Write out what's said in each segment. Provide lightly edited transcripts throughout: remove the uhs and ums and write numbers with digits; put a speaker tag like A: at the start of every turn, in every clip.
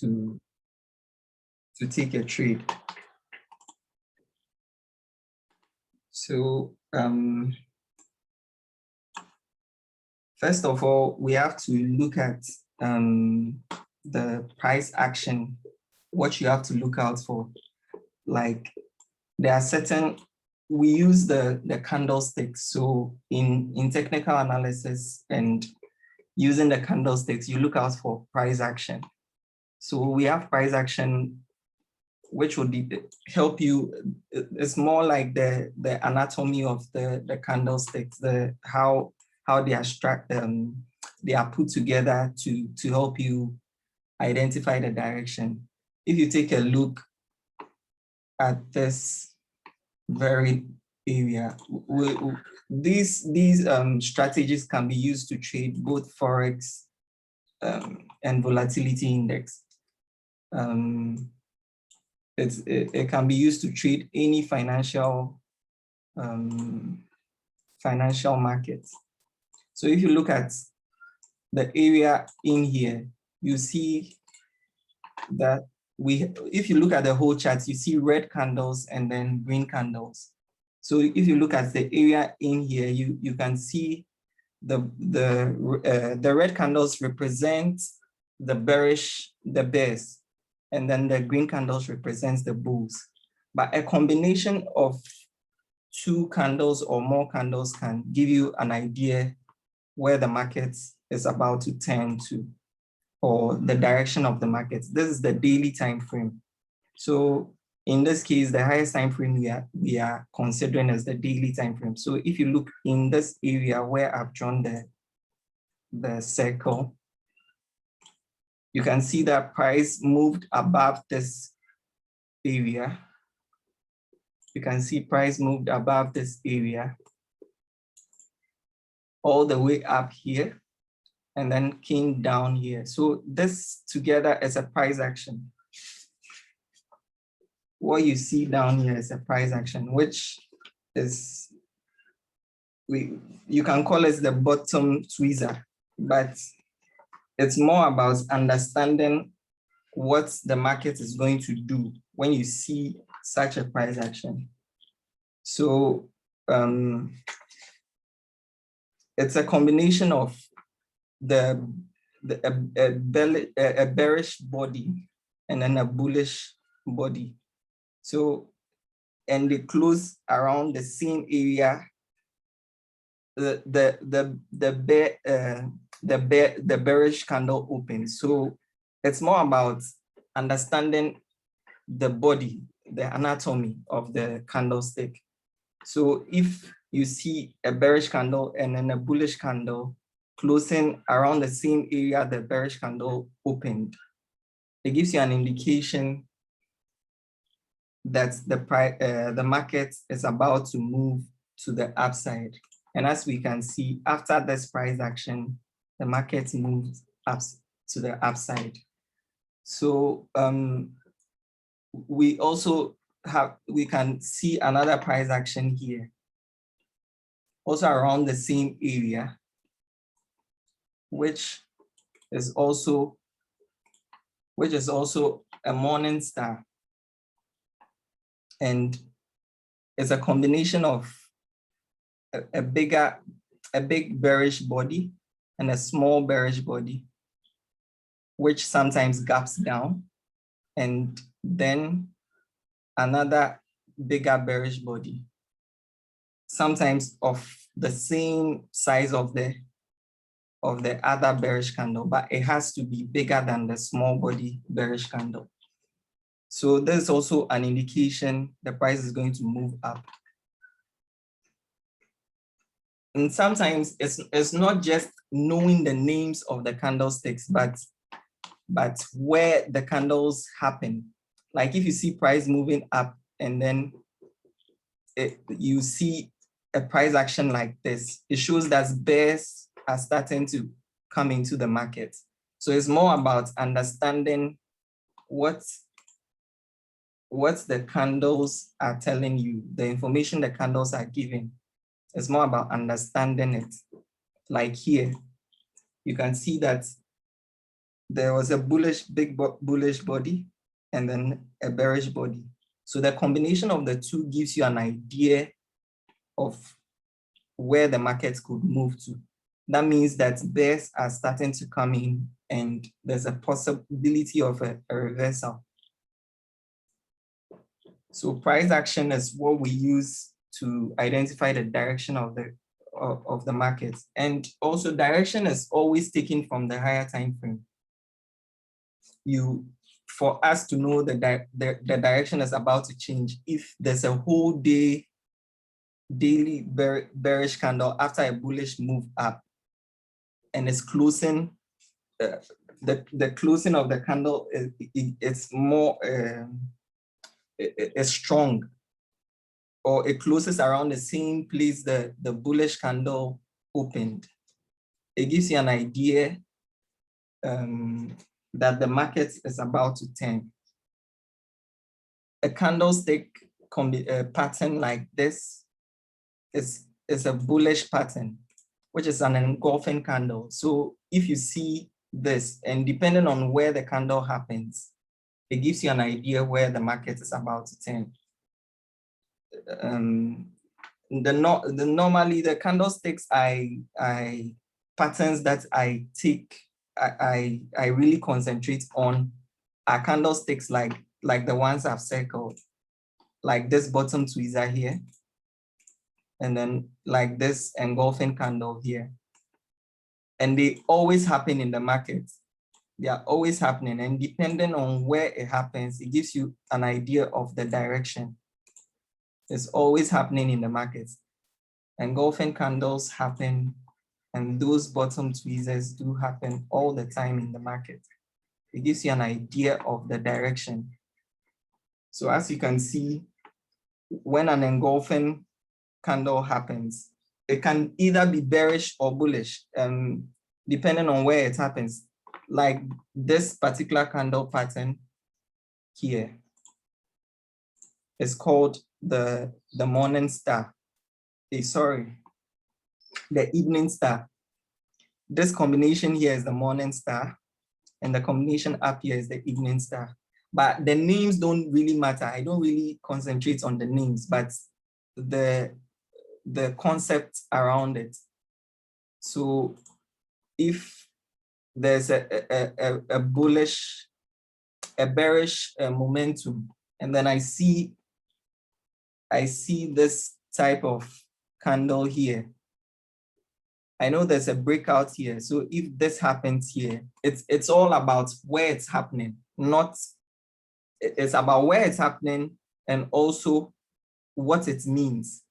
A: to take a trade. So first of all, we have to look at the price action, what you have to look out for. Like there are certain, we use the candlesticks. So in technical analysis and using the candlesticks, you look out for price action. So we have price action, which would help you. It's more like the anatomy of the candlesticks, how they are put together to help you identify the direction. If you take a look at this very area, these strategies can be used to trade both forex and volatility index. It can be used to trade any financial markets. So if you look at the area in here, you see that if you look at the whole chart, you see red candles and then green candles. So if you look at the area in here, you can see the red candles represent the bears, and then the green candles represents the bulls. But a combination of two candles or more candles can give you an idea where the market is about to turn to, or the direction of the market. This is the daily time frame. So in this case, the highest time frame we are considering as the daily time frame. So if you look in this area where I've drawn the circle, you can see that price moved above this area. You can see price moved above this area all the way up here and then came down here. So this together is a price action. What you see down here is a price action, which is, you can call it the bottom tweezer, but it's more about understanding what the market is going to do when you see such a price action. So it's a combination of a bearish body and then a bullish body. So, and they close around the same area. The bearish candle opens. So it's more about understanding the body, the anatomy of the candlestick. So if you see a bearish candle and then a bullish candle closing around the same area the bearish candle opened, it gives you an indication that the market is about to move to the upside. And as we can see, after this price action, the market moved up to the upside. So we can see another price action here, also around the same area, which is also a morning star. And it's a combination of a big bearish body and a small bearish body, which sometimes gaps down, and then another bigger bearish body, sometimes of the same size of the other bearish candle, but it has to be bigger than the small body bearish candle. So there's also an indication the price is going to move up. And sometimes it's not just knowing the names of the candlesticks, but where the candles happen. Like if you see price moving up and then you see a price action like this, it shows that bears are starting to come into the market. So it's more about understanding what the candles are telling you, the information the candles are giving. It's more about understanding it. Like here, you can see that there was a bullish body and then a bearish body. So the combination of the two gives you an idea of where the markets could move to. That means that bears are starting to come in and there's a possibility of a reversal. So price action is what we use to identify the direction of the market. And also direction is always taken from the higher time frame. For us to know that the direction is about to change, if there's a whole daily bearish candle after a bullish move up and it's closing, the closing of the candle it's more it's strong, or it closes around the same place the bullish candle opened, it gives you an idea that the market is about to turn. A candlestick pattern like this is a bullish pattern, which is an engulfing candle. So if you see this, and depending on where the candle happens, it gives you an idea where the market is about to turn. Normally the candlesticks patterns that I really concentrate on are candlesticks like the ones I've circled, like this bottom tweezer here, and then like this engulfing candle here. And they always happen in the market. They are always happening, and depending on where it happens, it gives you an idea of the direction. It's always happening in the market. Engulfing candles happen, and those bottom tweezers do happen all the time in the market. It gives you an idea of the direction. So as you can see, when an engulfing candle happens, it can either be bearish or bullish, depending on where it happens. Like this particular candle pattern here is called the morning star. The evening star. This combination here is the morning star, and the combination up here is the evening star. But the names don't really matter. I don't really concentrate on the names, but the concept around it. So if there's a bearish momentum, and then I see this type of candle here, I know there's a breakout here. So if this happens here, it's all about where it's happening, it's about where it's happening and also what it means.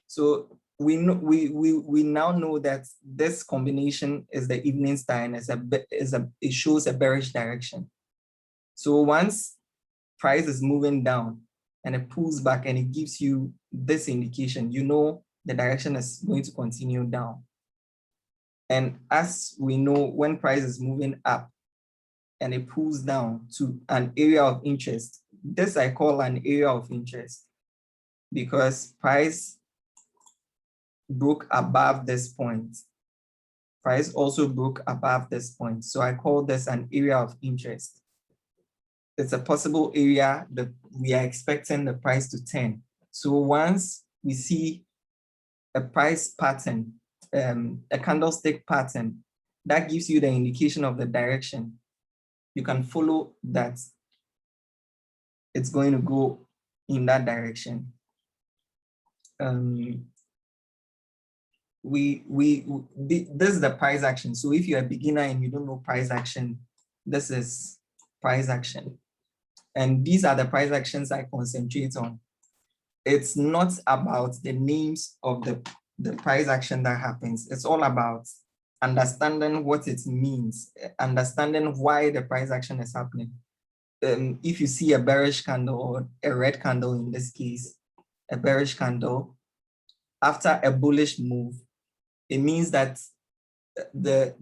A: So we now know that this combination is the evening star, and it shows a bearish direction. So once price is moving down and it pulls back and it gives you this indication, you know the direction is going to continue down. And as we know, when price is moving up and it pulls down to an area of interest, this I call an area of interest because price broke above this point. Price also broke above this point. So I call this an area of interest. It's a possible area that we are expecting the price to turn. So once we see a price pattern, a candlestick pattern, that gives you the indication of the direction. You can follow that it's going to go in that direction. This is the price action. So if you're a beginner and you don't know price action, this is price action. And these are the price actions I concentrate on. It's not about the names of the price action that happens. It's all about understanding what it means, understanding why the price action is happening. If you see a bearish candle or a red candle in this case, a bearish candle, after a bullish move, it means that the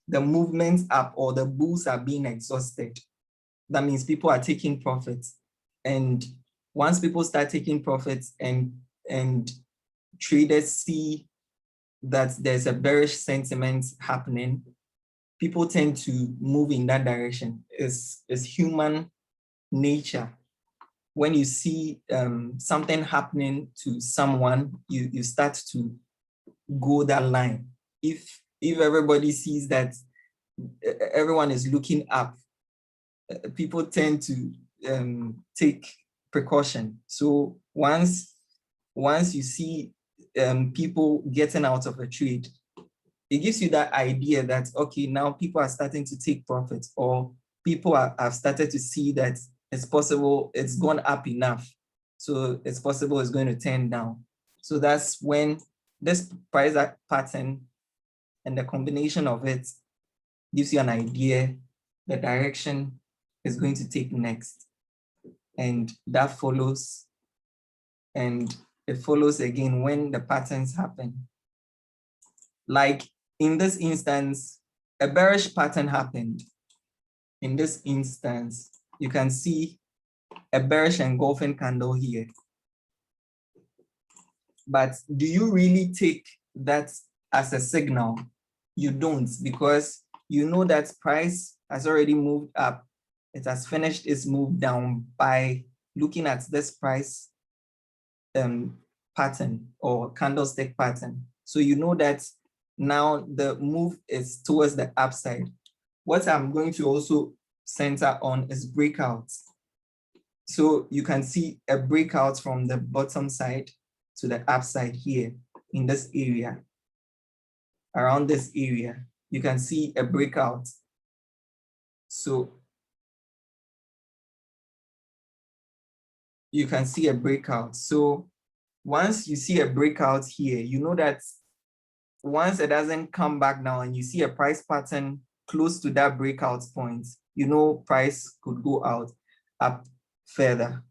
A: movements up or the bulls are being exhausted. That means people are taking profits. And once people start taking profits and traders see that there's a bearish sentiment happening, people tend to move in that direction. It's human nature. When you see something happening to someone, you start to go that line. If everybody sees that everyone is looking up, people tend to take precaution. So once you see people getting out of a trade, it gives you that idea that, okay, now people are starting to take profits, or people have started to see that it's possible, it's gone up enough. So it's possible it's going to turn down. So that's when this price pattern and the combination of it gives you an idea the direction is going to take next. And that follows, and it follows again when the patterns happen. Like in this instance, a bearish pattern happened. In this instance, you can see a bearish engulfing candle here. But do you really take that as a signal? You don't, because you know that price has already moved up. It has finished its move down by looking at this price pattern or candlestick pattern. So you know that now the move is towards the upside. What I'm going to also center on is breakouts. So you can see a breakout from the bottom side to the upside here in this area. Around this area, you can see a breakout. So you can see a breakout. So once you see a breakout here, you know that once it doesn't come back now and you see a price pattern close to that breakout point, you know price could go out up further.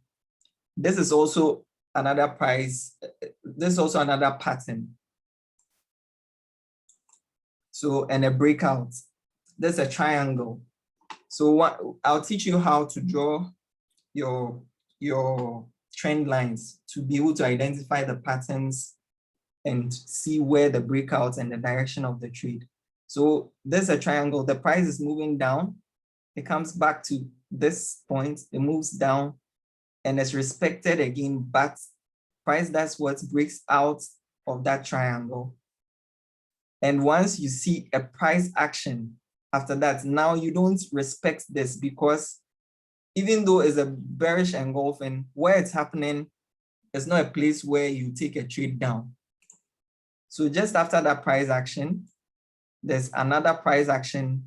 A: This is also another price. This is also another pattern. So, and a breakout. There's a triangle. So what I'll teach you how to draw your trend lines to be able to identify the patterns and see where the breakouts and the direction of the trade. So there's a triangle. The price is moving down. It comes back to this point. It moves down and it's respected again, but price, that's what breaks out of that triangle. And once you see a price action after that, now you don't respect this, because even though it's a bearish engulfing, where it's happening is not a place where you take a trade down. So just after that price action, there's another price action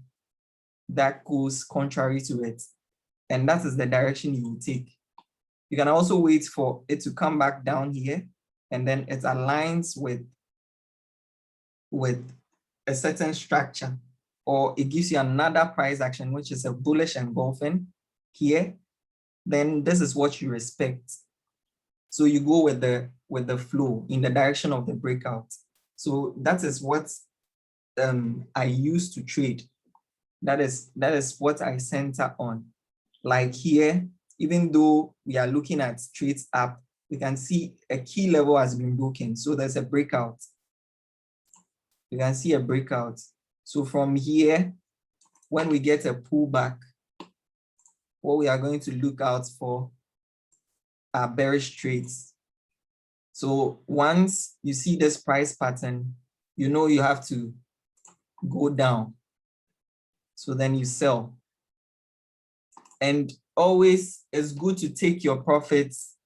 A: that goes contrary to it. And that is the direction you will take. You can also wait for it to come back down here, and then it aligns with a certain structure, or it gives you another price action, which is a bullish engulfing here. Then this is what you respect. So you go with the flow in the direction of the breakout. So that is what I use to trade. That is what I center on. Like here, even though we are looking at trades up, we can see a key level has been broken. So there's a breakout. You can see a breakout. So from here, when we get a pullback, what we are going to look out for are bearish trades. So once you see this price pattern, you know you have to go down. So then you sell. And always it's good to take your profits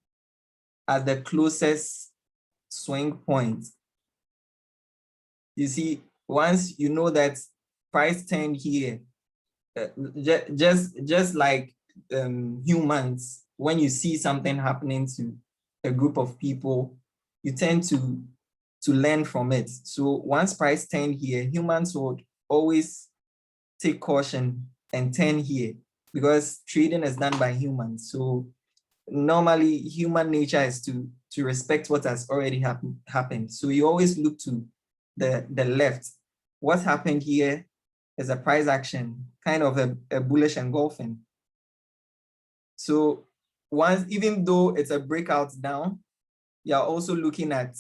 A: at the closest swing point. You see, once you know that price turned here, just like humans, when you see something happening to a group of people, you tend to learn from it. So once price turned here, humans would always take caution and turn here, because trading is done by humans. So normally human nature is to respect what has already happened. So you always look to the left. What happened here is a price action, kind of a bullish engulfing. So once, even though it's a breakout down, you're also looking at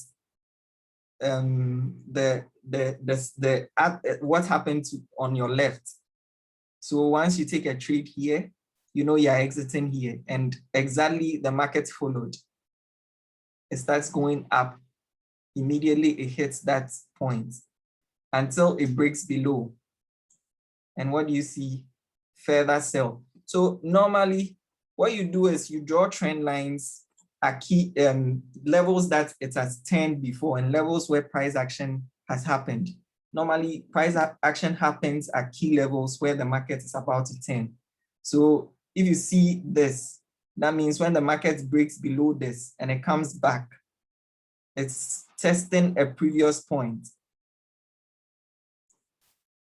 A: what happened on your left. So once you take a trade here, you know you're exiting here, and exactly the market followed. It starts going up. Immediately it hits that point until it breaks below. And what do you see? Further sell. So normally what you do is you draw trend lines at key levels that it has turned before and levels where price action has happened. Normally price action happens at key levels where the market is about to turn. So if you see this, that means when the market breaks below this and it comes back, it's testing a previous point.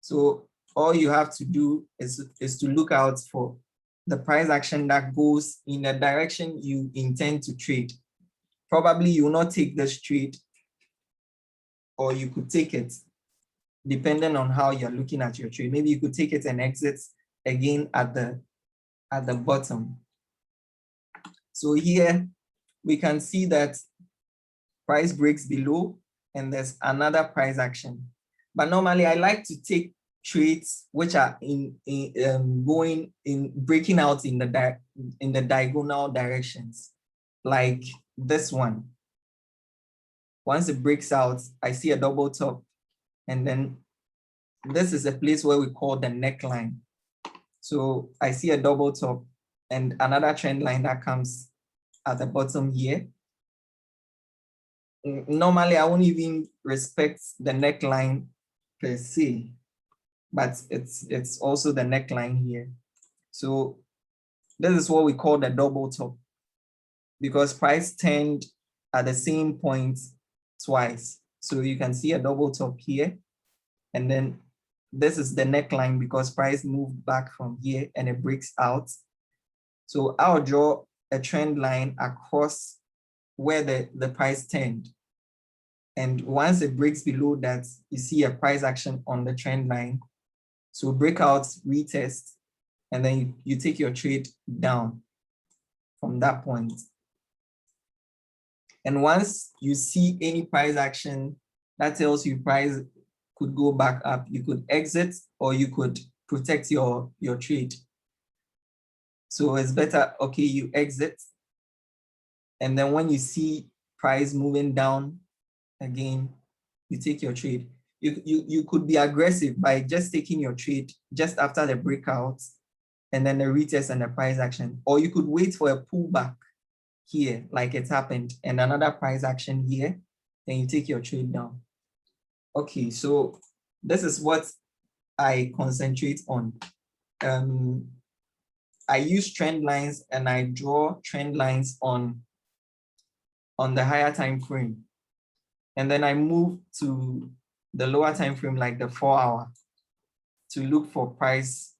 A: So all you have to do is to look out for the price action that goes in the direction you intend to trade. Probably you will not take this trade, or you could take it depending on how you're looking at your trade. Maybe you could take it and exit again at the bottom. So here we can see that price breaks below and there's another price action. But normally I like to take trades which are breaking out in the diagonal directions, like this one. Once it breaks out, I see a double top, and then this is a place where we call the neckline. So I see a double top and another trend line that comes at the bottom here. Normally I won't even respect the neckline per se, but it's also the neckline here. So this is what we call the double top, because price turned at the same point twice. So you can see a double top here, and then this is the neckline because price moved back from here and it breaks out. So I'll draw a trend line across where the price turned. And once it breaks below that, you see a price action on the trend line. So breakout, retest, and then you take your trade down from that point. And once you see any price action that tells you price could go back up, you could exit or you could protect your trade. So it's better, okay, you exit. And then when you see price moving down again, you take your trade. You could be aggressive by just taking your trade just after the breakout and then the retest and the price action. Or you could wait for a pullback here, like it happened, and another price action here, then you take your trade down. Okay, so this is what I concentrate on. I use trend lines and I draw trend lines on the higher time frame. And then I move to the lower time frame, like the 4-hour, to look for price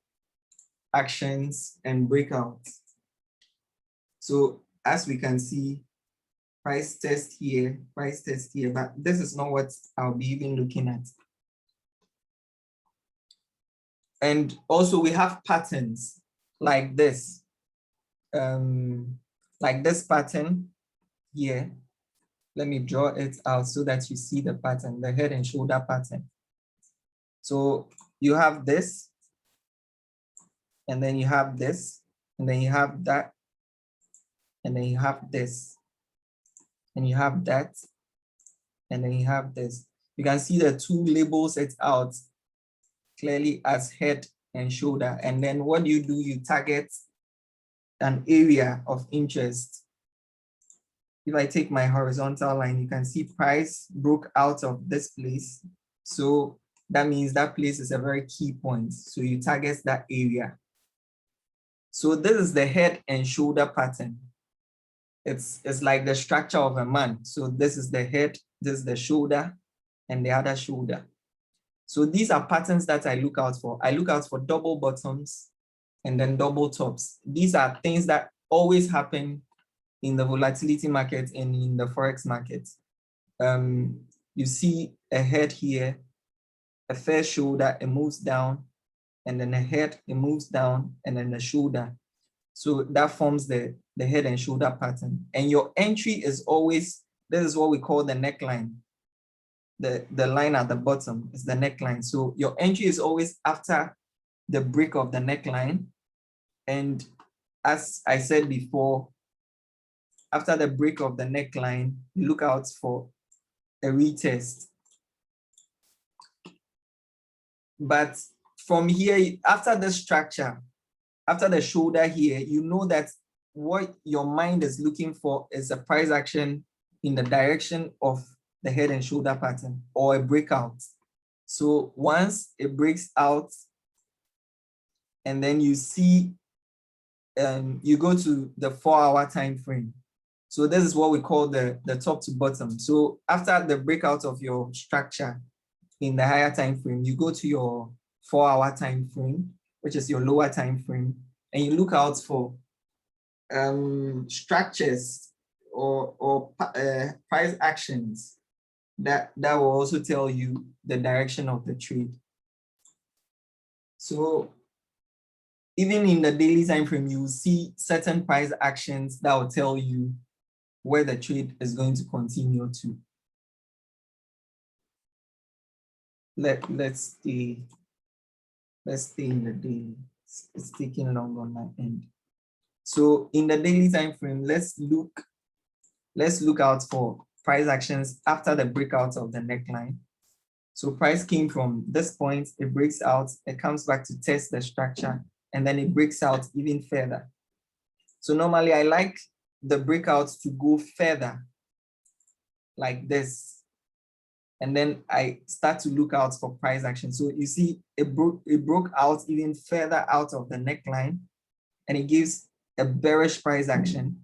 A: actions and breakouts. So as we can see, price test here, but this is not what I'll be even looking at. And also we have patterns like this pattern here. Let me draw it out so that you see the pattern, the head and shoulder pattern. So you have this, and then you have this, and then you have that, and then you have this, and you have that, and then you have this. You can see the two labels it out clearly as head and shoulder. And then what do? You target an area of interest. If I take my horizontal line, you can see price broke out of this place. So that means that place is a very key point. So you target that area. So this is the head and shoulder pattern. It's like the structure of a man. So this is the head, this is the shoulder, and the other shoulder. So these are patterns that I look out for. I look out for double bottoms and then double tops. These are things that always happen in the volatility market and in the Forex market. You see a head here, a first shoulder, it moves down, and then a head, it moves down, and then the shoulder. So that forms the head and shoulder pattern. And your entry is always, this is what we call the neckline. the line at the bottom is the neckline. So your entry is always after the break of the neckline. And as I said before, after the break of the neckline, you look out for a retest. But from here, after the structure, after the shoulder here, you know that what your mind is looking for is a price action in the direction of the head and shoulder pattern or a breakout. So once it breaks out, and then you see, you go to the 4-hour time frame. So this is what we call the top to bottom. So after the breakout of your structure in the higher time frame, you go to your 4-hour time frame, which is your lower time frame, and you look out for structures or price actions that will also tell you the direction of the trade. So even in the daily time frame, you will see certain price actions that will tell you where the trade is going to continue to. Let's stay in the daily. It's taking long on my end. So in the daily time frame, let's look out for price actions after the breakout of the neckline. So price came from this point, it breaks out, it comes back to test the structure, and then it breaks out even further. So normally I like the breakouts to go further like this. And then I start to look out for price action. So you see it broke out even further out of the neckline, and it gives a bearish price action.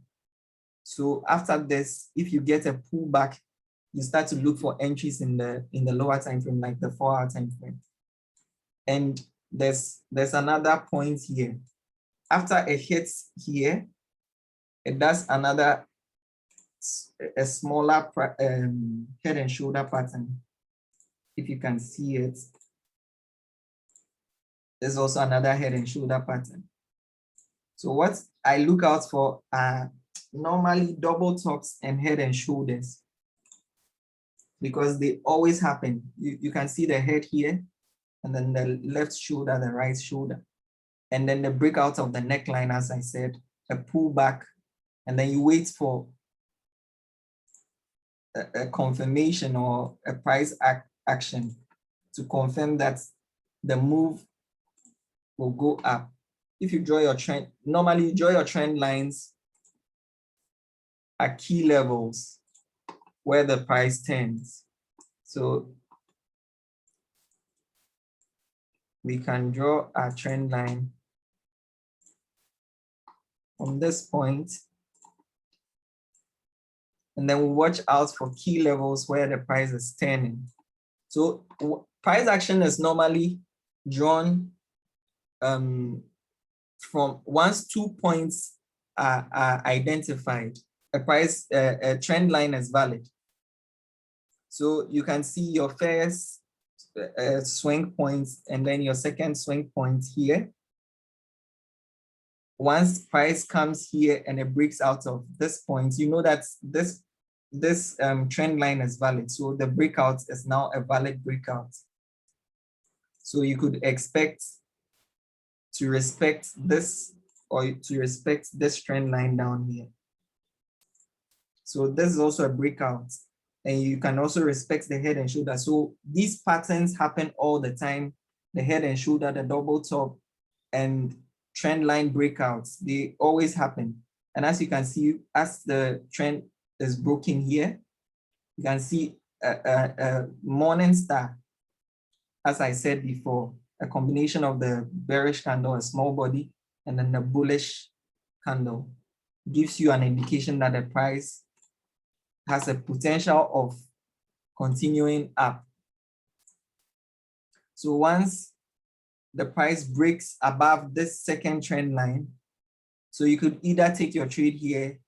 A: So after this, if you get a pullback, you start to look for entries in the lower time frame, like the 4-hour time frame. And there's another point here. After it hits here, it does another a smaller head and shoulder pattern. If you can see it, there's also another head and shoulder pattern. So what I look out for are normally double tops and head and shoulders, because they always happen. You can see the head here, and then the left shoulder, the right shoulder, and then the breakout of the neckline, as I said, a pullback, and then you wait for a confirmation or a price action to confirm that the move will go up. If you draw your trend, normally you draw your trend lines at key levels where the price tends. So we can draw a trend line from this point, and then we watch out for key levels where the price is turning. So price action is normally drawn from once 2 points are identified, a trend line is valid. So you can see your first swing point and then your second swing point here. Once price comes here and it breaks out of this point, you know that this trend line is valid. So the breakout is now a valid breakout. So you could expect to respect this, or to respect this trend line down here. So this is also a breakout, and you can also respect the head and shoulder. So these patterns happen all the time. The head and shoulder, the double top, and trend line breakouts, they always happen. And as you can see, as the trend is broken here, you can see a morning star. As I said before, a combination of the bearish candle, a small body, and then the bullish candle gives you an indication that the price has a potential of continuing up. So once the price breaks above this second trend line, so you could either take your trade here,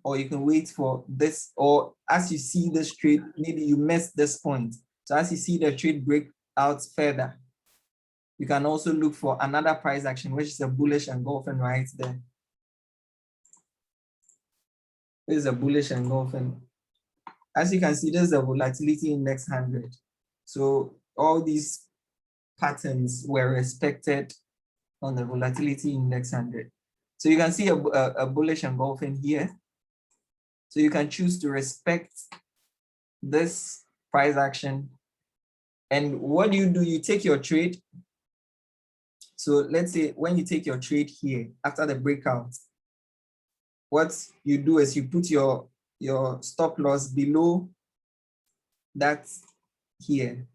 A: or you can wait for this, or as you see this trade, maybe you missed this point. So as you see the trade break out further, you can also look for another price action, which is a bullish engulfing right there. This is a bullish engulfing. as you can see, there's the volatility index 100. So all these patterns were respected on the volatility index 100. So you can see a bullish engulfing here. So you can choose to respect this price action. And what do? You take your trade. So let's say when you take your trade here after the breakout, what you do is you put your stop loss below that here.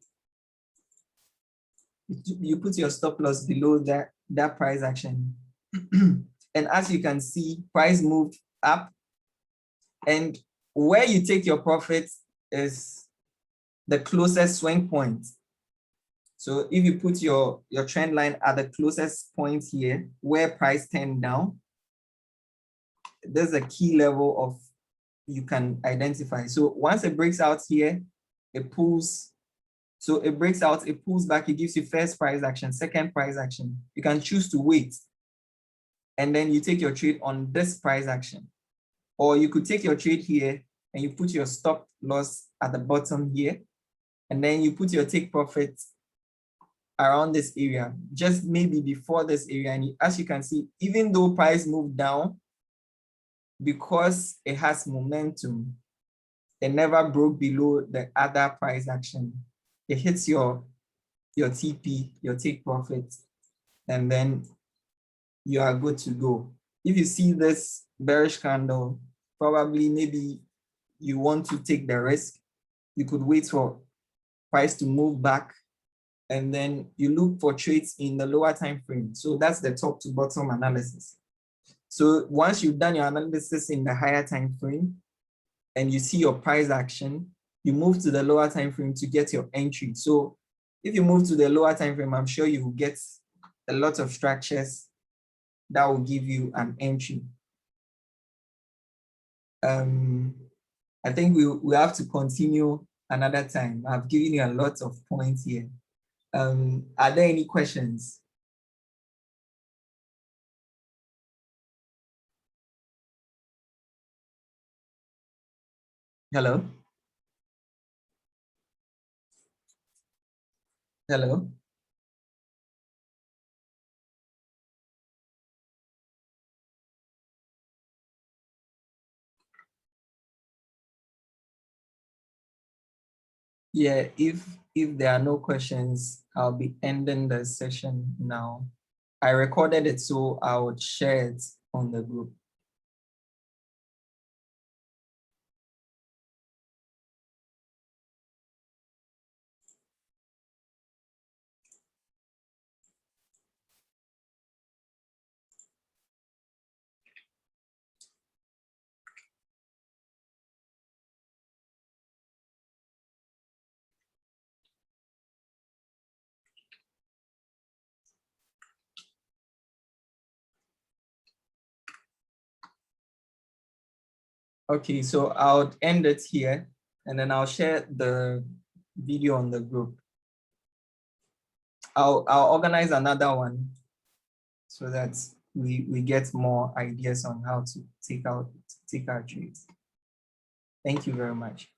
A: You put your stop loss below that price action. And as you can see, price moved up. And where you take your profit is the closest swing point. So if you put your trend line at the closest point here, where price turned down, there's a key level of you can identify. So once it breaks out here, it pulls. So it breaks out, it pulls back, it gives you first price action, second price action. You can choose to wait. And then you take your trade on this price action. Or you could take your trade here and you put your stop loss at the bottom here. And then you put your take profit around this area, just maybe before this area. And as you can see, even though price moved down, because it has momentum, it never broke below the other price action. It hits your TP, your take profit, and then you are good to go. If you see this bearish candle, probably maybe you want to take the risk. You could wait for price to move back, and then you look for trades in the lower time frame. So that's the top to bottom analysis. So once you've done your analysis in the higher time frame and you see your price action, you move to the lower time frame to get your entry. So if you move to the lower time frame, I'm sure you will get a lot of structures that will give you an entry. I think we have to continue another time. I've given you a lot of points here. Are there any questions? Hello? Hello? Yeah, if there are no questions, I'll be ending the session now. I recorded it, so I would share it on the group. Okay, so I'll end it here, and then I'll share the video on the group. I'll organize another one so that we get more ideas on how to take our trades. Thank you very much.